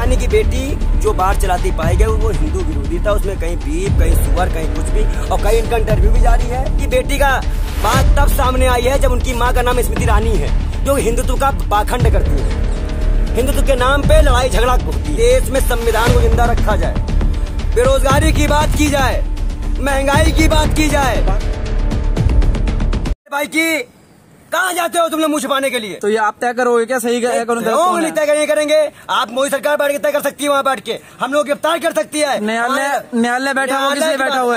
रानी की बेटी जो बाढ़ चलाती पाई गई वो हिंदू विरोधी था। उसमें कहीं बीफ, कहीं सुअर, कहीं कुछ भी, और कहीं इनका इंटरव्यू भी जारी है कि बेटी का बात तब सामने आई है जब उनकी माँ का नाम स्मृति रानी है, जो हिंदुत्व का पाखंड करती है, हिंदुत्व के नाम पे लड़ाई झगड़ा होती है। देश में संविधान को जिंदा रखा जाए, बेरोजगारी की बात की जाए, महंगाई की बात की जाए। भाई की कहाँ जाते हो तुम लोग मुँह छुपाने के लिए? तो ये आप तय करोगे क्या? सही नहीं तय करेंगे। आप मोदी सरकार बैठ के तय कर सकती है, वहाँ बैठ के हम लोग गिरफ्तार कर सकती है। न्यायालय बैठा हुआ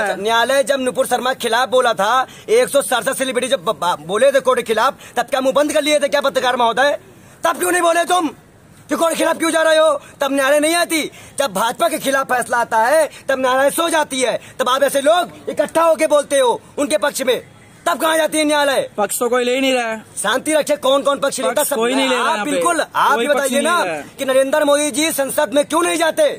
है। न्यायालय जब नुपुर शर्मा के खिलाफ बोला था, 167 सेलिब्रिटी जब बोले थे कोर्ट के खिलाफ, तब क्या मुंह बंद कर लिए थे क्या पत्रकार महोदय? तब क्यों नहीं बोले तुम कि कोर्ट के खिलाफ क्यों जा रहे हो? तब न्यायालय नहीं आती। जब भाजपा के खिलाफ फैसला आता है तब न्यायालय सो जाती है। तब आप ऐसे लोग इकट्ठा होके बोलते हो उनके पक्ष में, तब कहाँ जाती है न्यायालय? पक्ष तो कोई ले ही नहीं रहा है। शांति रखे, कौन कौन पक्ष लेता? सब कोई नहीं ले रहा है। बिल्कुल आप ये बताइए ना कि नरेंद्र मोदी जी संसद में क्यों नहीं जाते,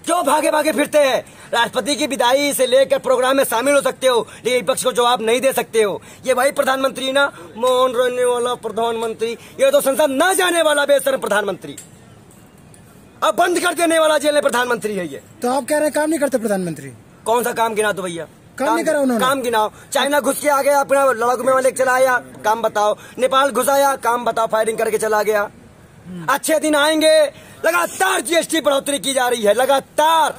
क्यों भागे भागे फिरते हैं? राष्ट्रपति की विदाई से लेकर प्रोग्राम में शामिल हो सकते हो, लेकिन विपक्ष को जवाब नहीं दे सकते हो। ये भाई प्रधानमंत्री ना, मौन रहने वाला प्रधानमंत्री, ये तो संसद न जाने वाला बेशर्म प्रधानमंत्री, अब बंद कर देने वाला जेल में प्रधानमंत्री है ये। तो आप कह रहे हैं काम नहीं करते प्रधानमंत्री? कौन सा काम गिना दो भैया? काम नहीं करा उन्होंने। काम गिनाओ। चाइना घुस के आ गया, अपना लड़ाकू में वाले चला आया, काम बताओ। नेपाल घुस आया, काम बताओ, फायरिंग करके चला गया। अच्छे दिन आएंगे, लगातार जीएसटी बढ़ोतरी की जा रही है, लगातार,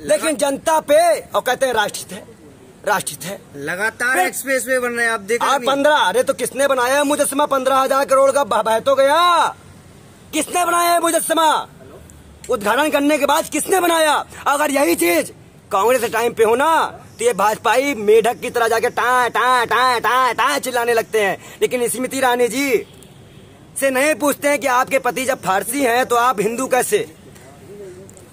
लेकिन जनता पे, और कहते हैं राष्ट्रहित है, राष्ट्रहित है। लगातार एक्सप्रेस वे बन रहे हैं, आप देख रहे हैं। 15, अरे तो किसने बनाया है मुजस्समा? 15,000 करोड़ का बह तो गया। किसने बनाया है मुजस्समा? उद्घाटन करने के बाद किसने बनाया? अगर यही चीज कांग्रेस के टाइम पे हो ना, तो ये भाजपाई मेढक की तरह जाके टा टा टा टा टा चिल्लाने लगते हैं। लेकिन स्मृति ईरानी जी से नहीं पूछते हैं कि आपके पति जब फारसी हैं तो आप हिंदू कैसे?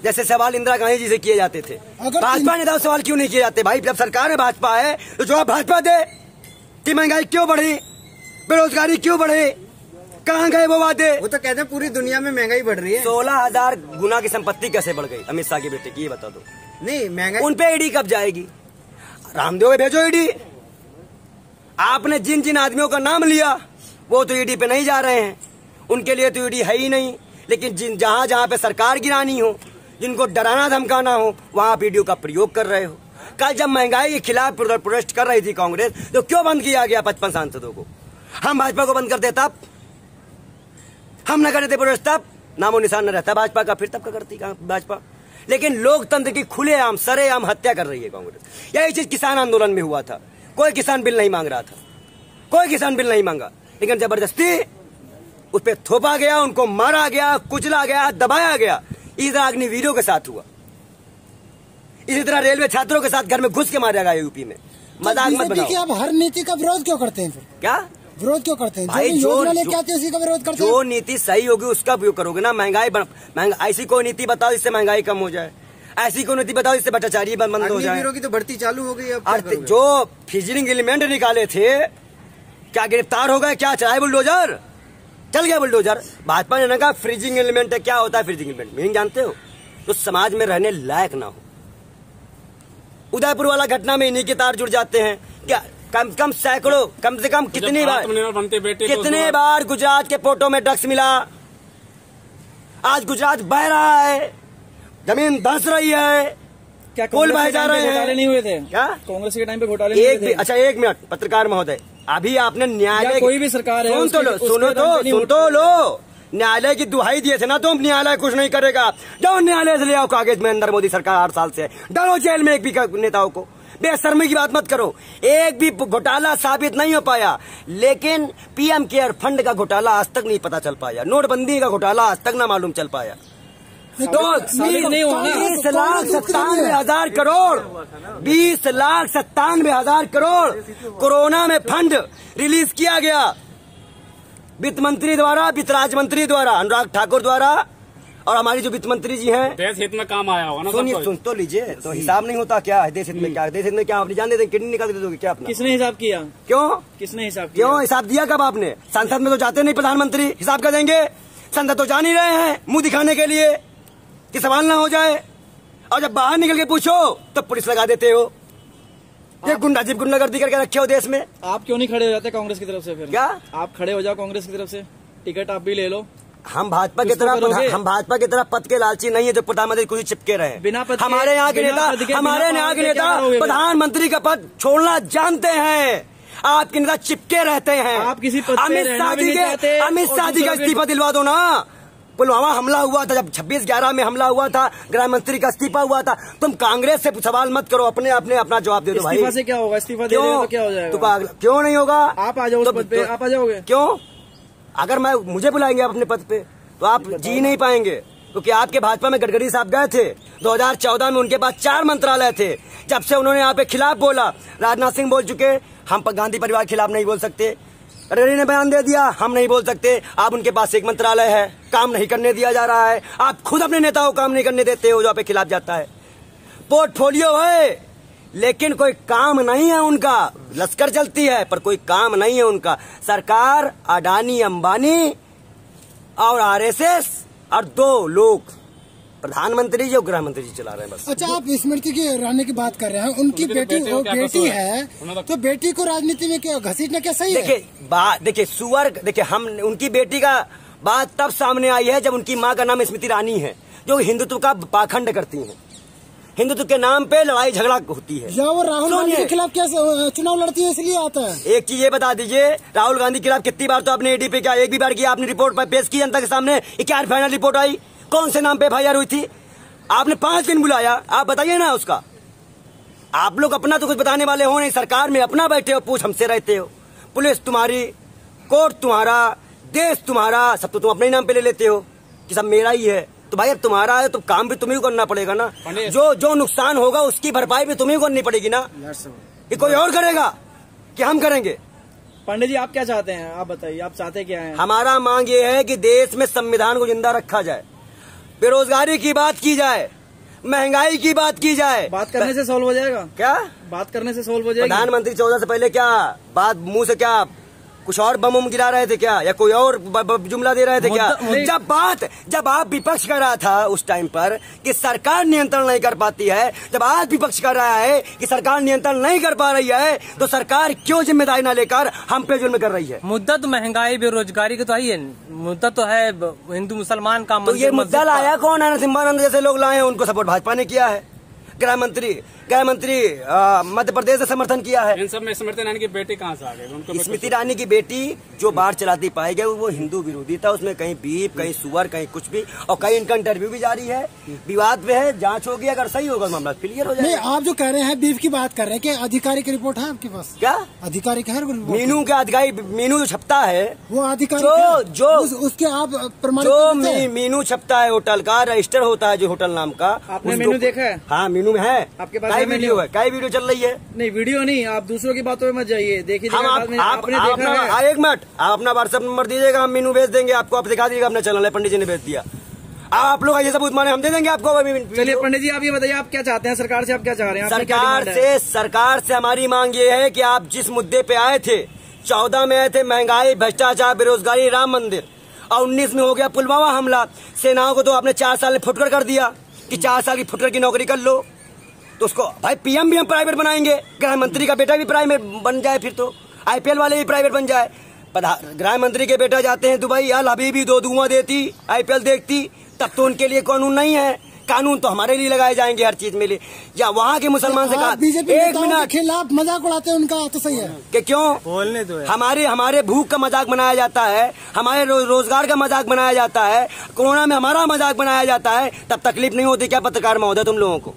जैसे सवाल इंदिरा गांधी जी से किए जाते थे। भाजपा नेता सवाल क्यों नहीं किए जाते? भाई जब सरकार में भाजपा है तो जवाब भाजपा दे कि महंगाई क्यों बढ़ी, बेरोजगारी क्यों बढ़ी, कहाँ गए वो वादे? वो तो कहते हैं पूरी दुनिया में महंगाई बढ़ रही है। 16,000 गुना की संपत्ति कैसे बढ़ गई अमित शाह के बेटे की, ये बता दो। नहीं महंगाई उन पे ईडी कब जाएगी? रामदेव को भेजो ईडी। आपने जिन जिन आदमियों का नाम लिया वो तो ईडी पे नहीं जा रहे हैं, उनके लिए तो ईडी है ही नहीं। लेकिन जिन जहां जहां पे सरकार गिरानी हो, जिनको डराना धमकाना हो, वहां आप ईडी का प्रयोग कर रहे हो। कल जब महंगाई के खिलाफ प्रोटेस्ट कर रही थी कांग्रेस, तो क्यों बंद किया गया 55 सांसदों को? हम भाजपा को बंद करते तब, हम न करते प्रोटेस्ट तब, नामो निशान न रहता भाजपा का, फिर तब का करती भाजपा। लेकिन लोकतंत्र की खुलेआम सरेआम हत्या कर रही है कांग्रेस। यही चीज किसान आंदोलन में हुआ था। कोई किसान बिल नहीं मांग रहा था, कोई किसान बिल नहीं मांगा, लेकिन जबरदस्ती उस पर थोपा गया, उनको मारा गया, कुचला गया, दबाया गया। इसी तरह अग्निवीरों के साथ हुआ, इसी तरह रेलवे छात्रों के साथ घर में घुस के मारा गया यूपी में। मजाक मत बनाओ। आप हर नीति का विरोध क्यों करते हैं फिर? क्या विरोध क्यों करते हैं? भाई जो योजना लेके आते हैं उसी का विरोध करते हैं। जो नीति सही होगी उसका उपयोग करोगे ना। ऐसी कोई नीति बताओ जिससे महंगाई कम हो जाए, ऐसी कोई नीति बताओ जिससे भ्रष्टाचारी बंद हो जाए। की तो भर्ती चालू हो गई। अब जो फिजिंग एलिमेंट निकाले थे क्या गिरफ्तार हो गए? क्या चलाए बुलडोजर? चल गया बुलडोजर। भाजपा ने कहा फ्रीजिंग एलिमेंट है। क्या होता है फ्रीजिंग एलिमेंट? मीनिंग जानते हो? तो समाज में रहने लायक ना हो। उदयपुर वाला घटना में इन्हीं के तार जुड़ जाते हैं। क्या कम कम सैकड़ों, कम से कम कितनी बार गुजरात के पोर्टों में ड्रग्स मिला। आज गुजरात बह रहा है, जमीन धंस रही है, क्या पुल बह जा रहे हैं। घोटाले नहीं हुए थे क्या? कांग्रेस के टाइम पे घोटाले नहीं हुए थे? अच्छा एक मिनट पत्रकार महोदय, अभी आपने न्यायालय, कोई भी सरकार है, सुन तो लो, न्यायालय की दुहाई दिए थे ना तुम, न्यायालय कुछ नहीं करेगा। जाओ न्यायालय से ले आओ कागज में, नरेंद्र मोदी सरकार 8 साल से डालो जेल में एक भी नेताओं को। बेशर्मी की बात मत करो। एक भी घोटाला साबित नहीं हो पाया, लेकिन पीएम केयर फंड का घोटाला आज तक नहीं पता चल पाया, नोटबंदी का घोटाला आज तक ना मालूम चल पाया। तो 20,97,000 करोड़, 20,97,000 करोड़ कोरोना में फंड रिलीज किया गया वित्त मंत्री द्वारा, वित्त राज्य मंत्री द्वारा, अनुराग ठाकुर द्वारा, और हमारी जो वित्त मंत्री जी हैं। देश हित में काम आया होगा ना। सुनिए, सुन तो लीजिए। तो हिसाब नहीं होता क्या है देश हित में? क्या देश हित में? क्या अपनी जान दे देंगे, किडनी निकाल दे दोगे क्या अपना? किसने हिसाब किया? क्यों किसने हिसाब किया? क्यों हिसाब दिया कब आपने? संसद में तो जाते नहीं प्रधानमंत्री, हिसाब कर देंगे। संसद तो जा नहीं रहे हैं मुंह दिखाने के लिए कि सवाल ना हो जाए, और जब बाहर निकल के पूछो तो पुलिस लगा देते हो। ये गुंडागर्दी करके रखे हो देश में। आप क्यों नहीं खड़े हो जाते कांग्रेस की तरफ से? फिर क्या आप खड़े हो जाओ कांग्रेस की तरफ से, टिकट आप भी ले लो। हम भाजपा की तरह पद के लालची नहीं है जो प्रधानमंत्री कुछ चिपके रहे। बिना पद हमारे यहाँ के नेता प्रधानमंत्री का पद छोड़ना जानते हैं। आपके नेता चिपके रहते हैं। आप किसी पद पे रहना भी नहीं चाहते। अमित शाह जी का इस्तीफा दिलवा दो ना। पुलवामा हमला हुआ था, जब 26/11 में हमला हुआ था, गृह मंत्री का इस्तीफा हुआ था। तुम कांग्रेस से सवाल मत करो, अपना जवाब दे दो भाई। इस्तीफा से क्या होगा? इस्तीफा दे तो क्या हो जाएगा? क्यों नहीं होगा? आप आ जाओ उस पद पे, आप आ जाओगे। क्यों? अगर मुझे बुलाएंगे आप अपने पद पे तो आप जी नहीं पाएंगे, क्योंकि आपके भाजपा में गडकरी साहब गए थे 2014 में, उनके पास 4 मंत्रालय थे। जब से उन्होंने यहाँ पे खिलाफ बोला, राजनाथ सिंह बोल चुके हम गांधी परिवार के खिलाफ नहीं बोल सकते, गडकरी ने बयान दे दिया हम नहीं बोल सकते। आप उनके पास 1 मंत्रालय है, काम नहीं करने दिया जा रहा है। आप खुद अपने नेताओं को काम नहीं करने देते हो जो आपके खिलाफ जाता है। पोर्टफोलियो है लेकिन कोई काम नहीं है उनका। लश्कर चलती है पर कोई काम नहीं है उनका। सरकार अडानी अंबानी और आरएसएस और 2 लोग, प्रधानमंत्री जी और गृह मंत्री जी चला रहे हैं बस। अच्छा, आप स्मृति की ईरानी की बात कर रहे हैं, उनकी बेटी है तो बेटी को राजनीति में क्या घसीटना क्या सही है? देखिए हम उनकी बेटी का बात तब सामने आई है जब उनकी माँ का नाम स्मृति ईरानी है, जो हिंदुत्व का पाखंड करती हैं। हिंदुत्व के नाम पे लड़ाई झगड़ा होती है। या वो राहुल गांधी के खिलाफ कैसे चुनाव लड़ती है इसलिए आता है? एक चीज ये बता दीजिए, राहुल गांधी के खिलाफ कितनी बार तो आपने ईडी पे क्या एक भी बार किया? आपने रिपोर्ट पेश की जनता के सामने? क्या फाइनल रिपोर्ट आई? कौन से नाम पे FIR हुई थी? आपने 5 दिन बुलाया, आप बताइए ना उसका। आप लोग अपना तो कुछ बताने वाले हो नहीं, सरकार में अपना बैठे हो, पूछ हमसे रहते हो। पुलिस तुम्हारी, कोर्ट तुम्हारा, देश तुम्हारा, सब तो तुम अपने ही नाम पे ले लेते हो कि सब मेरा ही है। तो भाई अब तुम्हारा है तो काम भी तुम्हें करना पड़ेगा ना। जो नुकसान होगा उसकी भरपाई भी तुम्हें करनी पड़ेगी ना। ये कोई और करेगा कि हम करेंगे? पंडित जी आप क्या चाहते हैं? आप बताइए, आप चाहते क्या हैं? हमारा मांग ये है कि देश में संविधान को जिंदा रखा जाए, बेरोजगारी की बात की जाए, महंगाई की बात की जाए। बात करने से सॉल्व हो जाएगा क्या? बात करने से सॉल्व हो जाएगा? प्रधानमंत्री 14 से पहले क्या बात मुंह से क्या कुछ और बम गिरा रहे थे क्या, या कोई और जुमला दे रहे थे क्या? जब आप विपक्ष कर रहा था उस टाइम पर कि सरकार नियंत्रण नहीं कर पाती है, जब आज विपक्ष कर रहा है कि सरकार नियंत्रण नहीं कर पा रही है, तो सरकार क्यों जिम्मेदारी न लेकर हम पे जुल्म कर रही है? मुद्दा तो महंगाई बेरोजगारी का तो है, मुद्दा तो है हिंदू मुसलमान का। तो ये मुद्दा लाया कौन है? नरसिम्हानंद जैसे लोग लाए हैं, उनको सपोर्ट भाजपा ने किया है। गृह मंत्री मध्य प्रदेश से समर्थन किया है। इन सब में स्मृति ईरानी की बेटी कहाँ से आ गई? स्मृति ईरानी की बेटी जो बाढ़ चलाती पाई गई वो हिंदू विरोधी था। उसमें कहीं बीफ, कहीं सुअर, कहीं कुछ भी, और कहीं इनका इंटरव्यू भी जारी है। विवाद पे है, जांच होगी, अगर सही होगा मामला क्लियर हो जाएगा। नहीं, आप जो कह रहे हैं बीफ की बात कर रहे हैं, क्या अधिकारी की रिपोर्ट है आपके पास? क्या अधिकारी का है? मीनू के अधिकारी, मीनू जो छपता है वो अधिकारी जो उसके आप प्रमाणित मीनू छपता है होटल का, रजिस्टर होता है जो होटल नाम का। आपने मेनू देखा है? हाँ मीनू में है। आपके पास वीडियो है? कई वीडियो चल रही है? नहीं वीडियो नहीं, आप दूसरों की बातों में मत जाइए, देखिए आपने देखा है। 1 मिनट, आप अपना व्हाट्सएप नंबर दीजिएगा, हम मीनू भेज देंगे आपको, आप दिखा दीजिएगा अपना चैनल है, पंडित जी ने भेज दिया। आप लोग ये सबूत माने, हम दे देंगे आपको। चलिए पंडित जी आप ये बताइए, आप क्या चाहते हैं सरकार से? आप क्या चाह रहे हैं? सरकार से हमारी मांग ये है कि आप जिस मुद्दे पे आए थे, 14 में आए थे महंगाई, भ्रष्टाचार, बेरोजगारी, राम मंदिर, और 19 में हो गया पुलवामा हमला। सेनाओं को तो आपने 4 साल में फुटकर कर दिया कि 4 साल की फुटकर की नौकरी कर लो, तो उसको भाई PM भी हम प्राइवेट बनाएंगे। गृह मंत्री का बेटा भी प्राइवेट बन जाए, फिर तो IPL वाले भी प्राइवेट बन जाए। गृह मंत्री के बेटा जाते हैं दुबई, अल हबीबी 2 धुआं देती, IPL देखती, तब तो उनके लिए कानून नहीं है। कानून तो हमारे लिए लगाए जाएंगे हर चीज में। या वहाँ के मुसलमान से कहा 1 मिनट खिलाफ मजाक उड़ाते हैं उनका, तो सही है कि क्यों बोलने दो? हमारे भूख का मजाक बनाया जाता है, हमारे रोजगार का मजाक बनाया जाता है, कोरोना में हमारा मजाक बनाया जाता है, तब तकलीफ नहीं होती क्या पत्रकार महोदय तुम लोगों को?